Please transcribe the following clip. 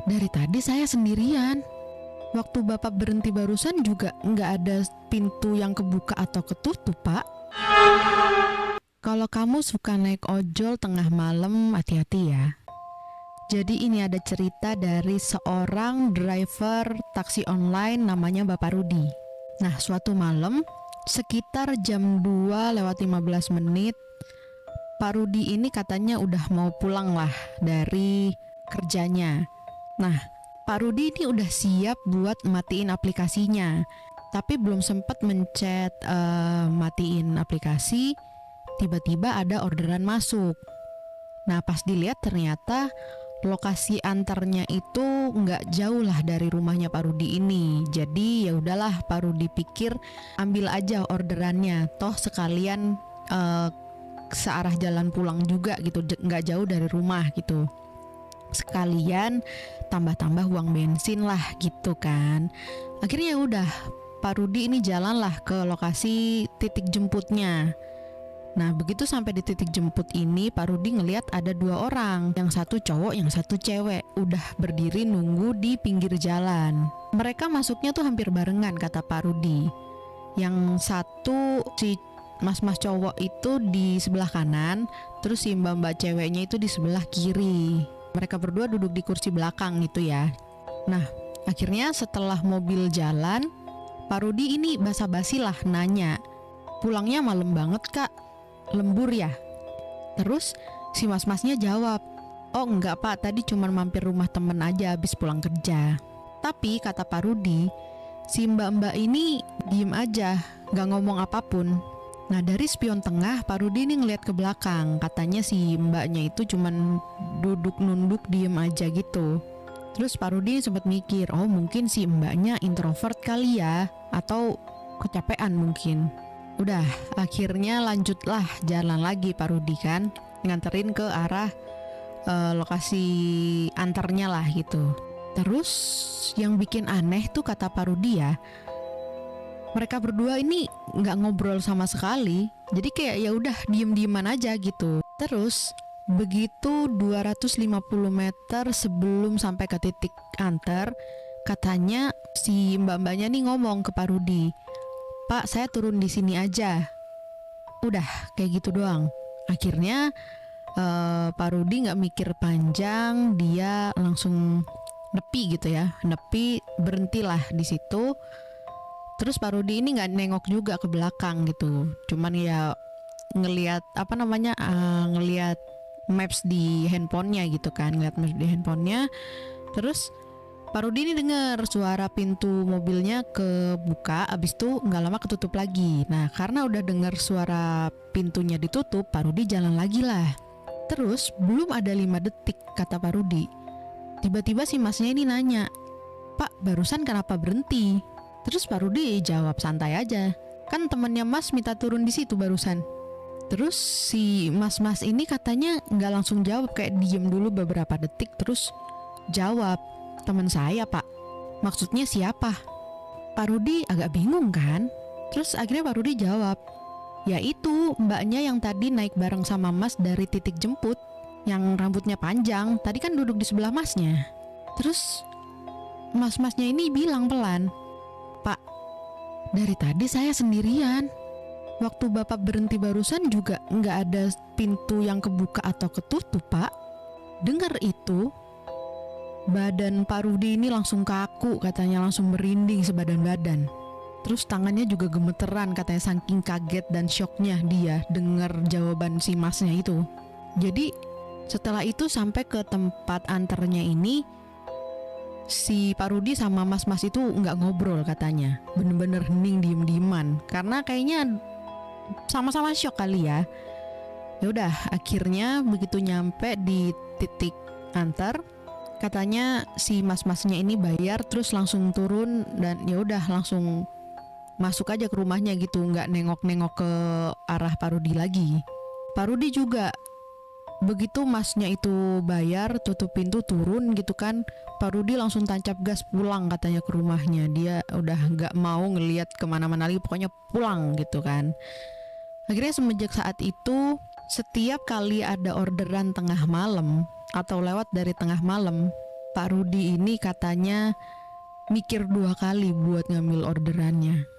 Dari tadi saya sendirian. Waktu Bapak berhenti barusan juga nggak ada pintu yang kebuka atau ketutup, Pak. Kalau kamu suka naik ojol tengah malam, hati-hati ya. Jadi ini ada cerita dari seorang driver taksi online namanya Bapak Rudi. Nah, suatu malam sekitar jam 2 lewat 15 menit, Pak Rudi ini katanya udah mau pulang lah dari kerjanya. Nah, Pak Rudi ini udah siap buat matiin aplikasinya, tapi belum sempat mencet matiin aplikasi, tiba-tiba ada orderan masuk. Nah, pas dilihat ternyata lokasi antarnya itu nggak jauh lah dari rumahnya Pak Rudi ini. Jadi ya udahlah, Pak Rudi pikir ambil aja orderannya, toh sekalian searah jalan pulang juga gitu, nggak jauh dari rumah gitu. Sekalian tambah-tambah uang bensin lah gitu kan. Akhirnya udah, Pak Rudi ini jalan lah ke lokasi titik jemputnya. Nah, begitu sampai di titik jemput ini, Pak Rudi ngelihat ada 2 orang, yang satu cowok, yang satu cewek, udah berdiri nunggu di pinggir jalan. Mereka masuknya tuh hampir barengan, kata Pak Rudi. Yang satu, si mas-mas cowok itu di sebelah kanan, terus si mbak-mbak ceweknya itu di sebelah kiri. Mereka berdua duduk di kursi belakang gitu ya. Nah, akhirnya setelah mobil jalan, Pak Rudi ini basa-basi lah nanya, "Pulangnya malam banget, Kak. Lembur ya?" Terus si mas-masnya jawab, "Oh enggak, Pak, tadi cuma mampir rumah temen aja habis pulang kerja." Tapi kata Pak Rudi, si mbak-mbak ini diem aja, gak ngomong apapun. Nah, dari spion tengah, Pak Rudi ini ngeliat ke belakang. Katanya si mbaknya itu cuman duduk nunduk diem aja gitu. Terus Pak Rudi sempat mikir, oh mungkin si mbaknya introvert kali ya, atau kecapean mungkin. Udah, akhirnya lanjutlah jalan lagi Pak Rudi kan, nganterin ke arah lokasi antarnya lah gitu. Terus yang bikin aneh tuh kata Pak Rudi ya, mereka berdua ini nggak ngobrol sama sekali, jadi kayak ya udah diem-dieman aja gitu. Terus begitu 250 meter sebelum sampai ke titik antar, katanya si mbak-mbaknya nih ngomong ke Pak Rudi, "Pak, saya turun di sini aja." Udah kayak gitu doang. Akhirnya Pak Rudi nggak mikir panjang, dia langsung nepi gitu ya, nepi, berhentilah di situ. Terus Pak Rudi ini nggak nengok juga ke belakang gitu, cuman ya ngelihat ngelihat maps di handphonenya gitu kan, ngelihat maps di handphonenya. Terus Pak Rudi ini dengar suara pintu mobilnya kebuka, abis itu nggak lama ketutup lagi. Nah, karena udah dengar suara pintunya ditutup, Pak Rudi jalan lagi lah. Terus belum ada 5 detik kata Pak Rudi, tiba-tiba si masnya ini nanya, "Pak, barusan kenapa berhenti?" Terus Pak Rudi jawab santai aja, "Kan temannya Mas minta turun di situ barusan." Terus si mas-mas ini katanya nggak langsung jawab, kayak diem dulu beberapa detik, terus jawab, "Teman saya, Pak." Maksudnya siapa? Pak Rudi agak bingung kan. Terus akhirnya Pak Rudi jawab, "Ya itu mbaknya yang tadi naik bareng sama Mas dari titik jemput, yang rambutnya panjang, tadi kan duduk di sebelah Masnya." Terus mas-masnya ini bilang pelan, "Pak, dari tadi saya sendirian. Waktu Bapak berhenti barusan juga nggak ada pintu yang kebuka atau ketutup, Pak." Dengar itu, badan Pak Rudi ini langsung kaku, katanya langsung merinding sebadan-badan. Terus tangannya juga gemeteran, katanya saking kaget dan syoknya dia dengar jawaban si masnya itu. Jadi setelah itu sampai ke tempat antarnya ini, si Pak Rudi sama mas-mas itu nggak ngobrol katanya, bener-bener hening diem-dieman, karena kayaknya sama-sama syok kali ya. Ya udah, akhirnya begitu nyampe di titik antar, katanya si mas-masnya ini bayar terus langsung turun dan ya udah langsung masuk aja ke rumahnya gitu, nggak nengok-nengok ke arah Pak Rudi lagi. Pak Rudi juga begitu masnya itu bayar, tutup pintu, turun gitu kan, Pak Rudi langsung tancap gas pulang katanya ke rumahnya. Dia udah nggak mau ngelihat kemana-mana lagi, pokoknya pulang gitu kan. Akhirnya semenjak saat itu, setiap kali ada orderan tengah malam atau lewat dari tengah malam, Pak Rudi ini katanya mikir 2 kali buat ngambil orderannya.